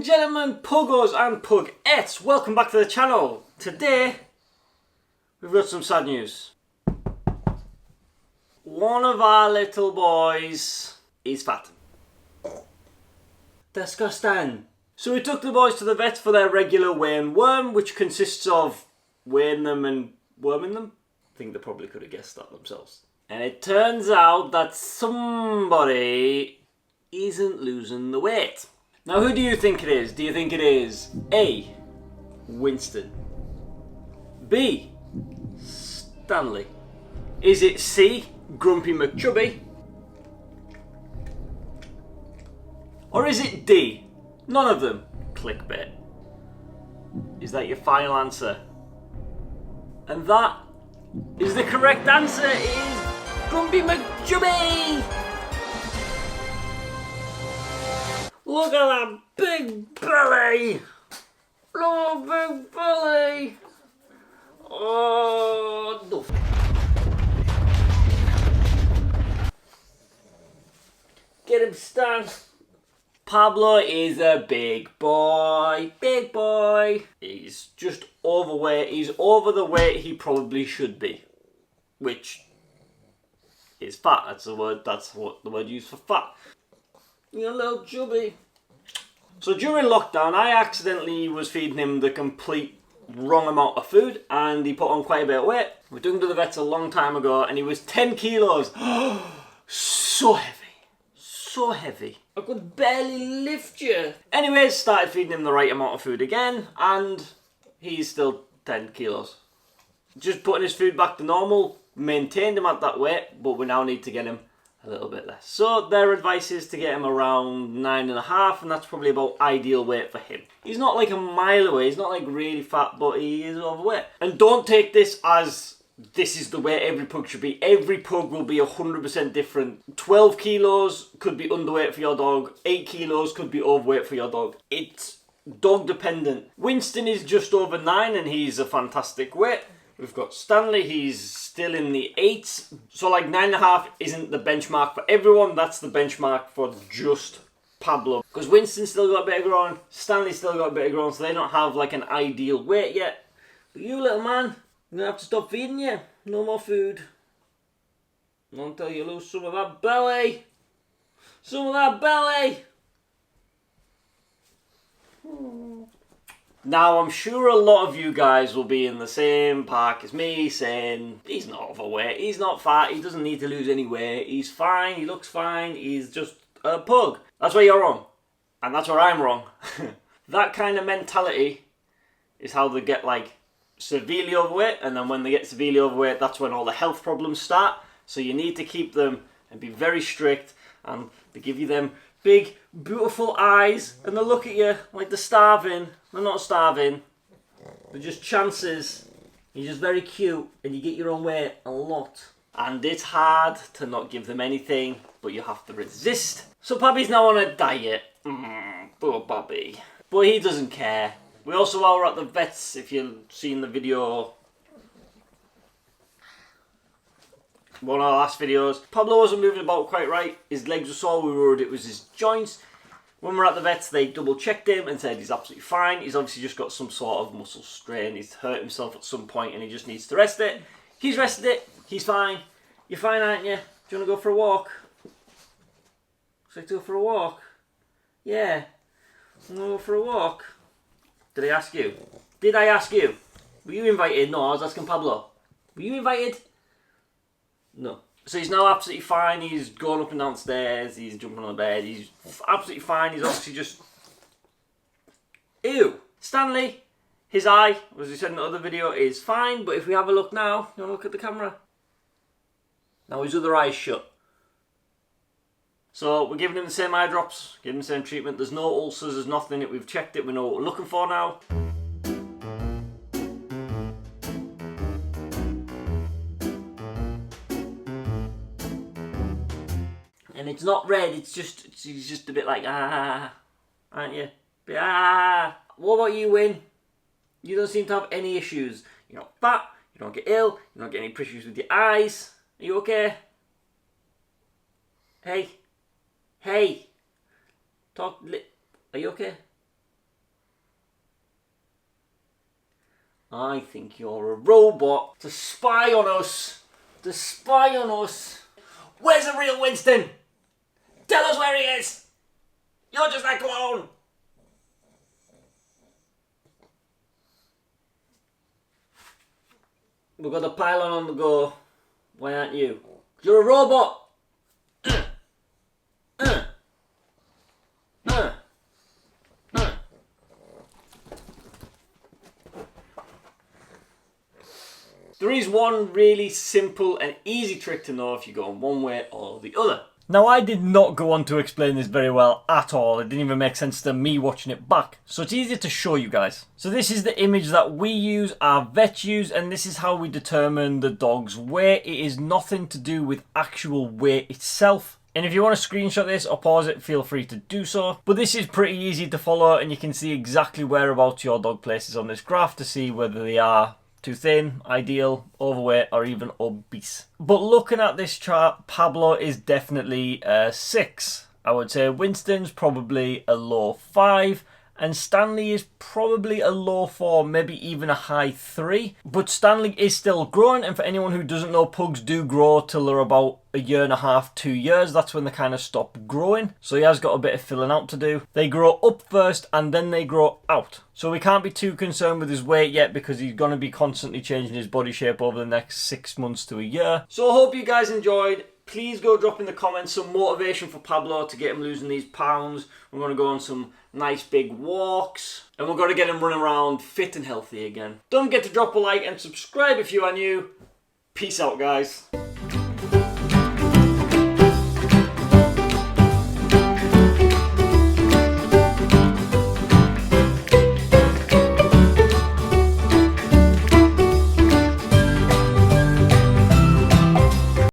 and gentlemen, puggos and pugettes, welcome back to the channel. Today, we've got some sad news. One of our little boys is fat. Disgusting. So we took the boys to the vet for their regular weigh and worm, which consists of weighing them and worming them. I think they probably could have guessed that themselves. And it turns out that somebody isn't losing the weight. Now, who do you think it is? Do you think it is A, Winston, B, Stanley? Is it C, Grumpy McChubby? Or is it D, none of them? Clickbait. Is that your final answer? And that is the correct answer. It is Grumpy McChubby! Look at that big belly! Look at that big belly! Oh, no. Get him, Stan. Pablo is a big boy. Big boy. He's just overweight. He's over the weight he probably should be. Which is fat. That's what the word used for fat. You're a little chubby. So during lockdown, I accidentally was feeding him the complete wrong amount of food and he put on quite a bit of weight. We took him to the vets a long time ago and he was 10 kilos. So heavy. So heavy. I could barely lift you. Anyways, started feeding him the right amount of food again and he's still 10 kilos. Just putting his food back to normal, maintained him at that weight, but we now need to get him a little bit less. So their advice is to get him around 9.5, and that's probably about ideal weight for him. He's not like a mile away, he's not like really fat, but he is overweight. And don't take this as this is the weight every pug should be. Every pug will be 100% different. 12 kilos could be underweight for your dog, 8 kilos could be overweight for your dog. It's dog dependent. Winston is just over 9 and he's a fantastic weight. We've got Stanley, he's still in the 8s. So like 9.5 isn't the benchmark for everyone, that's the benchmark for just Pablo. Because Winston's still got a bit of growing, Stanley's still got a bit of growing, so they don't have like an ideal weight yet. But you little man, I'm gonna have to stop feeding you. No more food. Not until you lose some of that belly. Some of that belly. Now, I'm sure a lot of you guys will be in the same park as me saying, he's not overweight, he's not fat, he doesn't need to lose any weight, he's fine, he looks fine, he's just a pug. That's where you're wrong. And that's where I'm wrong. That kind of mentality is how they get like severely overweight, and then when they get severely overweight, that's when all the health problems start. So you need to keep them and be very strict, and they give you them big, beautiful eyes, and they look at you like they're starving. They're not starving. They're just chances. You're just very cute, and you get your own weight a lot. And it's hard to not give them anything, but you have to resist. So Bobby's now on a diet. Poor Bobby. But he doesn't care. We also are at the vets, if you've seen the video. One of our last videos. Pablo wasn't moving about quite right. His legs were sore. We were worried it was his joints. When we were at the vets, they double checked him and said he's absolutely fine. He's obviously just got some sort of muscle strain. He's hurt himself at some point and he just needs to rest it. He's rested it. He's fine. You're fine, aren't you? Do you want to go for a walk? Should I go for a walk? Yeah. Want to go for a walk? Did I ask you? Did I ask you? Were you invited? No, I was asking Pablo. Were you invited? No. So he's now absolutely fine. He's going up and downstairs. He's jumping on the bed. He's absolutely fine. He's obviously just... Ew. Stanley, his eye, as we said in the other video, is fine. But if we have a look now, you want to look at the camera? Now his other eye's shut. So we're giving him the same eye drops, giving him the same treatment. There's no ulcers, there's nothing. We've checked it, we know what we're looking for now. And it's not red, it's just a bit like, aren't you? What about you, Win? You don't seem to have any issues. You're not fat, you don't get ill, you don't get any issues with your eyes. Are you okay? Hey. Hey. Are you okay? I think you're a robot to spy on us. To spy on us. Where's the real Winston? Tell us where he is. You're just a clone. We've got a pylon on the go. Why aren't you? You're a robot. There is one really simple and easy trick to know if you're going one way or the other. Now, I did not go on to explain this very well at all. It didn't even make sense to me watching it back. So it's easier to show you guys. So this is the image that we use, our vets use, and this is how we determine the dog's weight. It is nothing to do with actual weight itself. And if you want to screenshot this or pause it, feel free to do so. But this is pretty easy to follow, and you can see exactly whereabouts your dog places on this graph to see whether they are too thin, ideal, overweight, or even obese. But looking at this chart, Pablo is definitely a 6. I would say Winston's probably a low 5. And Stanley is probably a low 4, maybe even a high 3. But Stanley is still growing, and for anyone who doesn't know, pugs do grow till they're about a year and a half, 2 years. That's when they kind of stop growing. So he has got a bit of filling out to do. They grow up first and then they grow out. So we can't be too concerned with his weight yet because he's going to be constantly changing his body shape over the next 6 months to a year. So I hope you guys enjoyed. Please go drop in the comments some motivation for Pablo to get him losing these pounds. We're going to go on some nice big walks. And we're going to get him running around fit and healthy again. Don't forget to drop a like and subscribe if you are new. Peace out, guys.